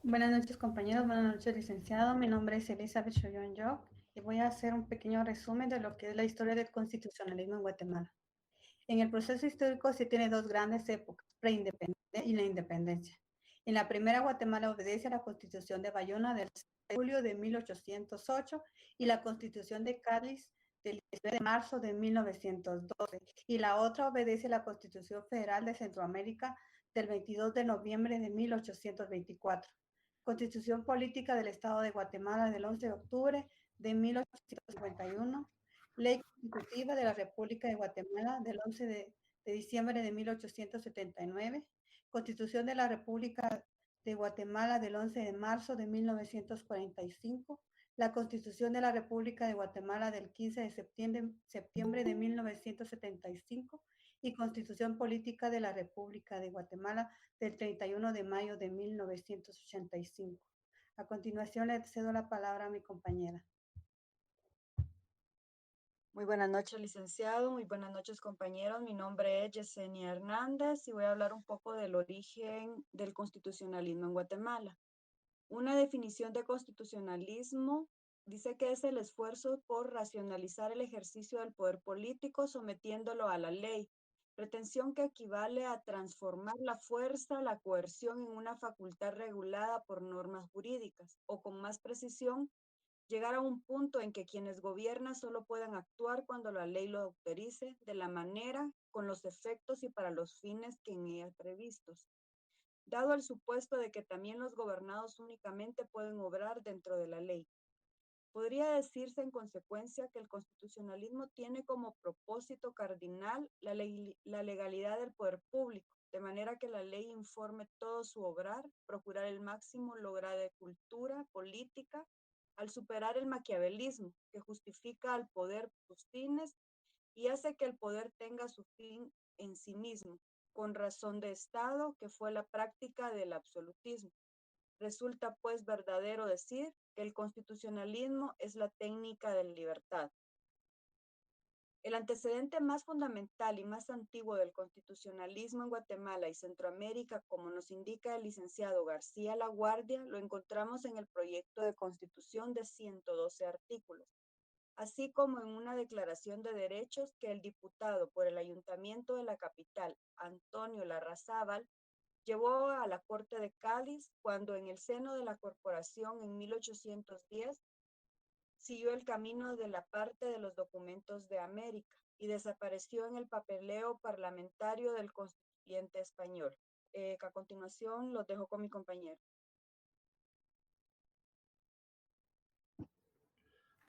Buenas noches, compañeros. Buenas noches, licenciado. Mi nombre es Elizabeth Shoyon York y voy a hacer un pequeño resumen de lo que es la historia del constitucionalismo en Guatemala. En el proceso histórico se tiene dos grandes épocas, preindependencia y la independencia. En la primera, Guatemala obedece a la Constitución de Bayona del 6 de julio de 1808 y la Constitución de Cádiz del 19 de marzo de 1912, y la otra obedece a la Constitución Federal de Centroamérica del 22 de noviembre de 1824. Constitución Política del Estado de Guatemala del 11 de octubre de 1851, Ley Constitutiva de la República de Guatemala del 11 de diciembre de 1879, Constitución de la República de Guatemala del 11 de marzo de 1945, la Constitución de la República de Guatemala del 15 de septiembre de 1975 y Constitución Política de la República de Guatemala del 31 de mayo de 1985. A continuación le cedo la palabra a mi compañera. Muy buenas noches, licenciado. Muy buenas noches, compañeros. Mi nombre es Yesenia Hernández y voy a hablar un poco del origen del constitucionalismo en Guatemala. Una definición de constitucionalismo dice que es el esfuerzo por racionalizar el ejercicio del poder político sometiéndolo a la ley, pretensión que equivale a transformar la fuerza, la coerción en una facultad regulada por normas jurídicas, o con más precisión, llegar a un punto en que quienes gobiernan solo puedan actuar cuando la ley lo autorice, de la manera, con los efectos y para los fines que en ella previstos, dado el supuesto de que también los gobernados únicamente pueden obrar dentro de la ley. Podría decirse en consecuencia que el constitucionalismo tiene como propósito cardinal la legalidad del poder público, de manera que la ley informe todo su obrar, procurar el máximo lograr de cultura política, al superar el maquiavelismo, que justifica al poder sus fines y hace que el poder tenga su fin en sí mismo, con razón de Estado, que fue la práctica del absolutismo. Resulta pues verdadero decir que el constitucionalismo es la técnica de la libertad. El antecedente más fundamental y más antiguo del constitucionalismo en Guatemala y Centroamérica, como nos indica el licenciado García Laguardia, lo encontramos en el proyecto de constitución de 112 artículos, así como en una declaración de derechos que el diputado por el Ayuntamiento de la capital, Antonio Larrazábal, llevó a la Corte de Cádiz cuando en el seno de la corporación en 1810 siguió el camino de la parte de los documentos de América y desapareció en el papeleo parlamentario del constituyente español. A continuación los dejo con mi compañero.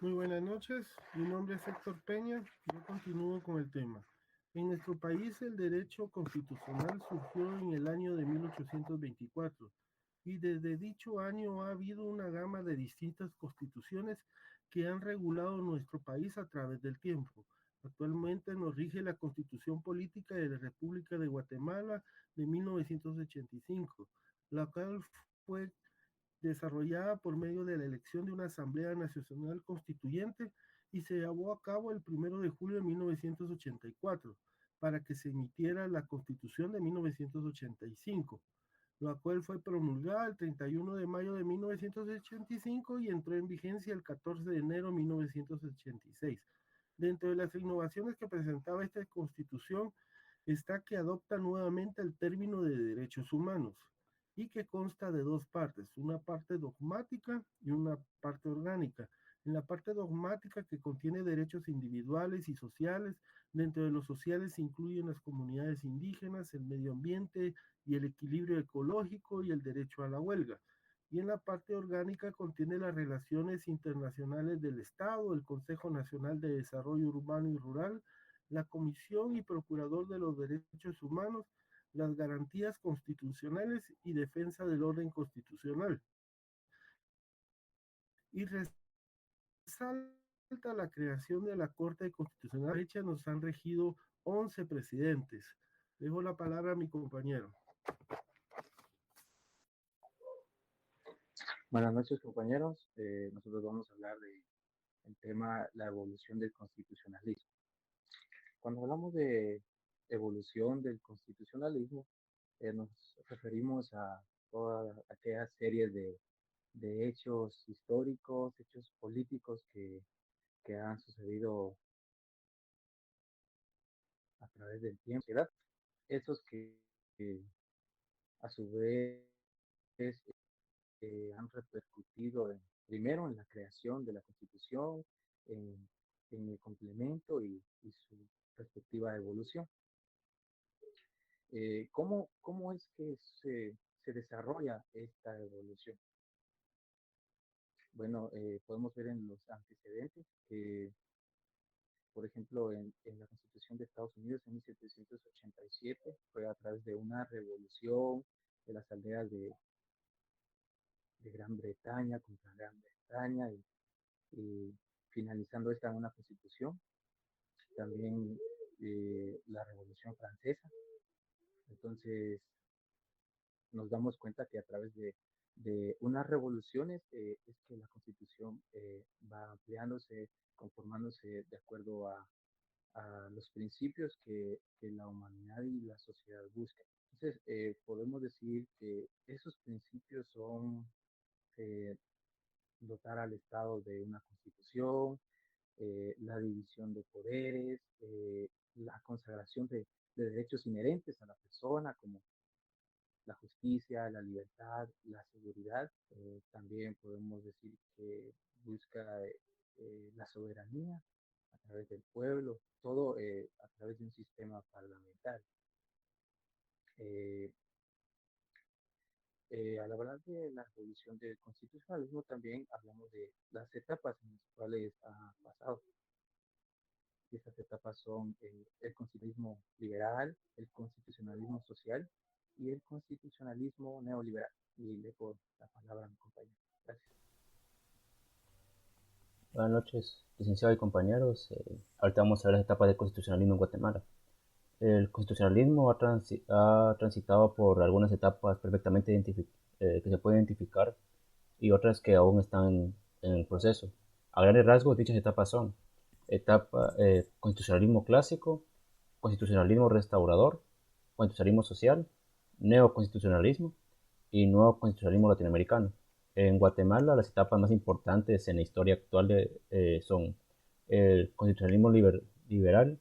Muy buenas noches, mi nombre es Héctor Peña, yo continúo con el tema. En nuestro país el derecho constitucional surgió en el año de 1824 y desde dicho año ha habido una gama de distintas constituciones que han regulado nuestro país a través del tiempo. Actualmente nos rige la Constitución Política de la República de Guatemala de 1985, la cual fue desarrollada por medio de la elección de una Asamblea Nacional Constituyente y se llevó a cabo el 1 de julio de 1984 para que se emitiera la Constitución de 1985, la cual fue promulgada el 31 de mayo de 1985 y entró en vigencia el 14 de enero de 1986. Dentro de las innovaciones que presentaba esta Constitución está que adopta nuevamente el término de derechos humanos y que consta de dos partes, una parte dogmática y una parte orgánica. En la parte dogmática, que contiene derechos individuales y sociales, dentro de los sociales se incluyen las comunidades indígenas, el medio ambiente y el equilibrio ecológico y el derecho a la huelga. Y en la parte orgánica contiene las relaciones internacionales del Estado, el Consejo Nacional de Desarrollo Urbano y Rural, la Comisión y Procurador de los Derechos Humanos, las garantías constitucionales y defensa del orden constitucional. Y resalta la creación de la Corte Constitucional. Hecha nos han regido 11 presidentes. Dejo la palabra a mi compañero. Buenas noches, compañeros. Nosotros vamos a hablar del tema la evolución del constitucionalismo. Cuando hablamos de evolución del constitucionalismo, nos referimos a toda aquella serie de hechos históricos, hechos políticos que han sucedido a través del tiempo, ¿verdad? Esos que a su vez han repercutido primero en la creación de la Constitución, en, en el complemento y su respectiva evolución. ¿Cómo es que se desarrolla esta evolución? Bueno, podemos ver en los antecedentes que, por ejemplo, en la Constitución de Estados Unidos en 1787 fue a través de una revolución de las aldeas de Gran Bretaña contra Gran Bretaña y finalizando esta en una constitución. También la Revolución Francesa. Entonces nos damos cuenta que a través de unas revoluciones es que la constitución va ampliándose, conformándose de acuerdo a los principios que la humanidad y la sociedad buscan. Entonces podemos decir que esos principios son eh, dotar al Estado de una constitución, la división de poderes, la consagración de derechos inherentes a la persona, como la justicia, la libertad, la seguridad. También podemos decir que busca la soberanía a través del pueblo, todo a través de un sistema parlamentario. Eh, Al hablar de la evolución del constitucionalismo, también hablamos de las etapas en las cuales ha pasado. Estas etapas son el constitucionalismo liberal, el constitucionalismo social y el constitucionalismo neoliberal. Y le doy la palabra a mi compañero. Gracias. Buenas noches, licenciado y compañeros. Ahorita vamos a ver las etapas del constitucionalismo en Guatemala. El constitucionalismo ha transitado por algunas etapas perfectamente que se pueden identificar y otras que aún están en el proceso. A grandes rasgos, dichas etapas son constitucionalismo clásico, constitucionalismo restaurador, constitucionalismo social, neoconstitucionalismo y nuevo constitucionalismo latinoamericano. En Guatemala, las etapas más importantes en la historia actual son el constitucionalismo liberal,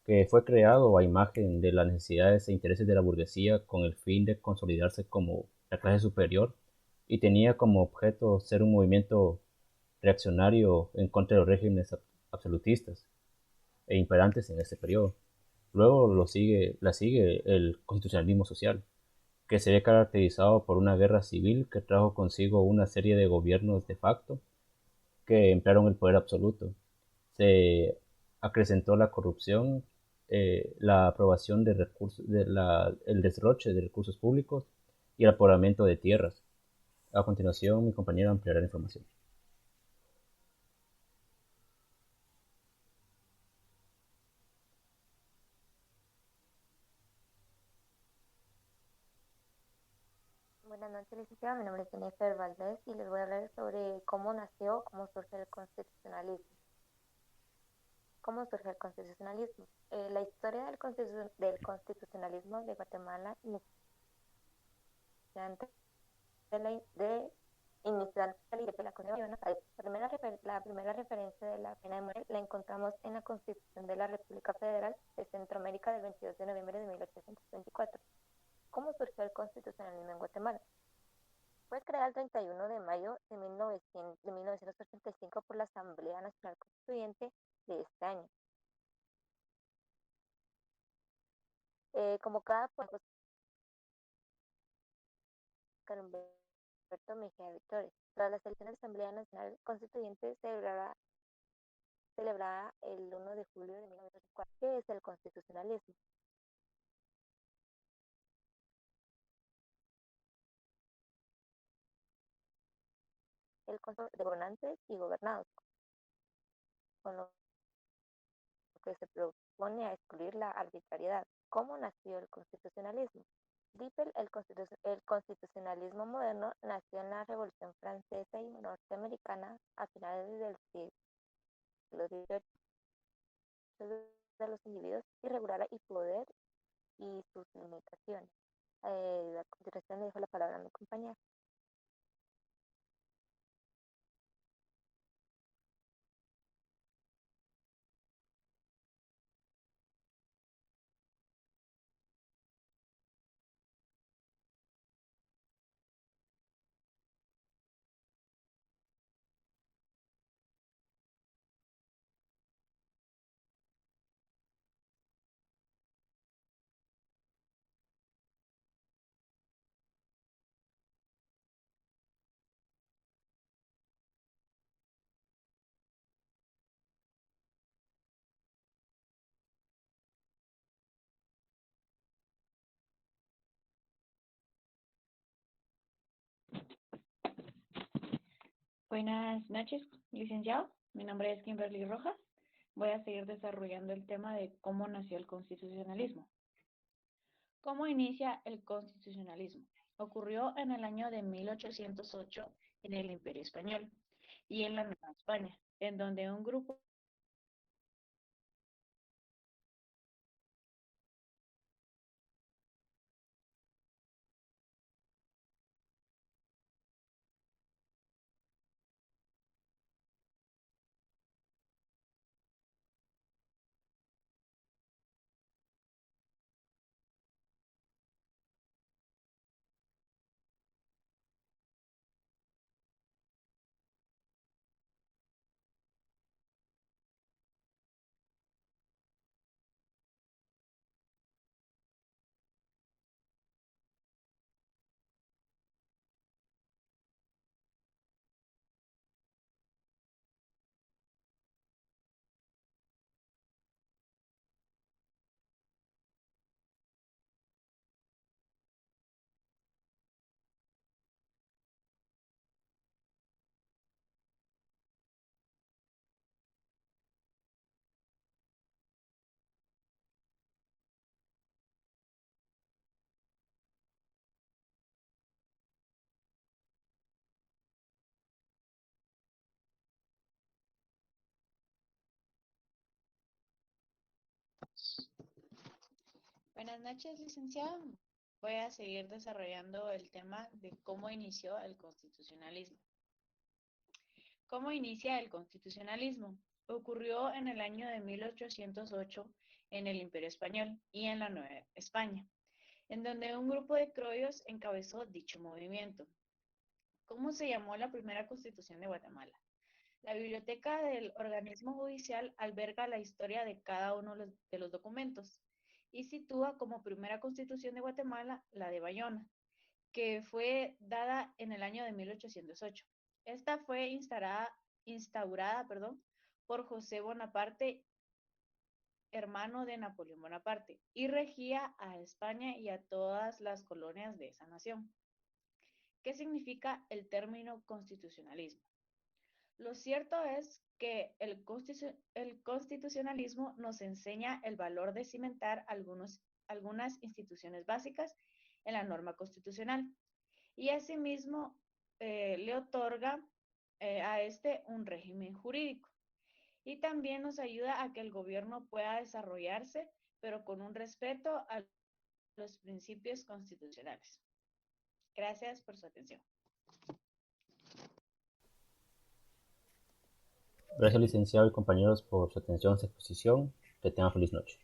que fue creado a imagen de las necesidades e intereses de la burguesía con el fin de consolidarse como la clase superior y tenía como objeto ser un movimiento reaccionario en contra de los regímenes absolutistas e imperantes en este periodo. Luego la sigue el constitucionalismo social, que se ve caracterizado por una guerra civil que trajo consigo una serie de gobiernos de facto que emplearon el poder absoluto. Se acrecentó la corrupción, la aprobación de recursos, el desroche de recursos públicos y el apoderamiento de tierras. A continuación, mi compañero ampliará la información. Buenas noches, licenciada. Mi nombre es Jennifer Valdés y les voy a hablar sobre cómo nació, cómo surge el constitucionalismo. ¿Cómo surge el constitucionalismo? La historia del constitucionalismo de Guatemala iniciante de la Constitución. La primera referencia de la pena de muerte la encontramos en la Constitución de la República Federal de Centroamérica del 22 de noviembre de 1824. ¿Cómo surgió el constitucionalismo en Guatemala? Fue creado el 31 de mayo de 1985 por la Asamblea Nacional Constituyente de este año. Convocada por Carlos Alberto Mejía Victoria. Tras las elecciones de la Asamblea Nacional Constituyente celebrada el 1 de julio de 1904. ¿Qué es el constitucionalismo? El concepto de gobernantes y gobernados, con lo que se propone a excluir la arbitrariedad. ¿Cómo nació el constitucionalismo? Dice el constitucionalismo moderno nació en la Revolución Francesa y Norteamericana a finales del siglo XVIII de los individuos y regular y poder y sus limitaciones. A continuación le dejo la palabra a amable compañera. Buenas noches, licenciado. Mi nombre es Kimberly Rojas. Voy a seguir desarrollando el tema de cómo nació el constitucionalismo. ¿Cómo inicia el constitucionalismo? Ocurrió en el año de 1808 en el Imperio Español y en la Nueva España, en donde un grupo Buenas noches, licenciado. Voy a seguir desarrollando el tema de cómo inició el constitucionalismo. ¿Cómo inicia el constitucionalismo? Ocurrió en el año de 1808 en el Imperio Español y en la Nueva España, en donde un grupo de criollos encabezó dicho movimiento. ¿Cómo se llamó la primera constitución de Guatemala? La biblioteca del organismo judicial alberga la historia de cada uno de los documentos y sitúa como primera constitución de Guatemala la de Bayona, que fue dada en el año de 1808. Esta fue instaurada por José Bonaparte, hermano de Napoleón Bonaparte, y regía a España y a todas las colonias de esa nación. ¿Qué significa el término constitucionalismo? Lo cierto es que el constitucionalismo nos enseña el valor de cimentar algunas instituciones básicas en la norma constitucional y asimismo le otorga a este un régimen jurídico. Y también nos ayuda a que el gobierno pueda desarrollarse, pero con un respeto a los principios constitucionales. Gracias por su atención. Gracias, licenciado y compañeros, por su atención a esta exposición. Que tengan feliz noche.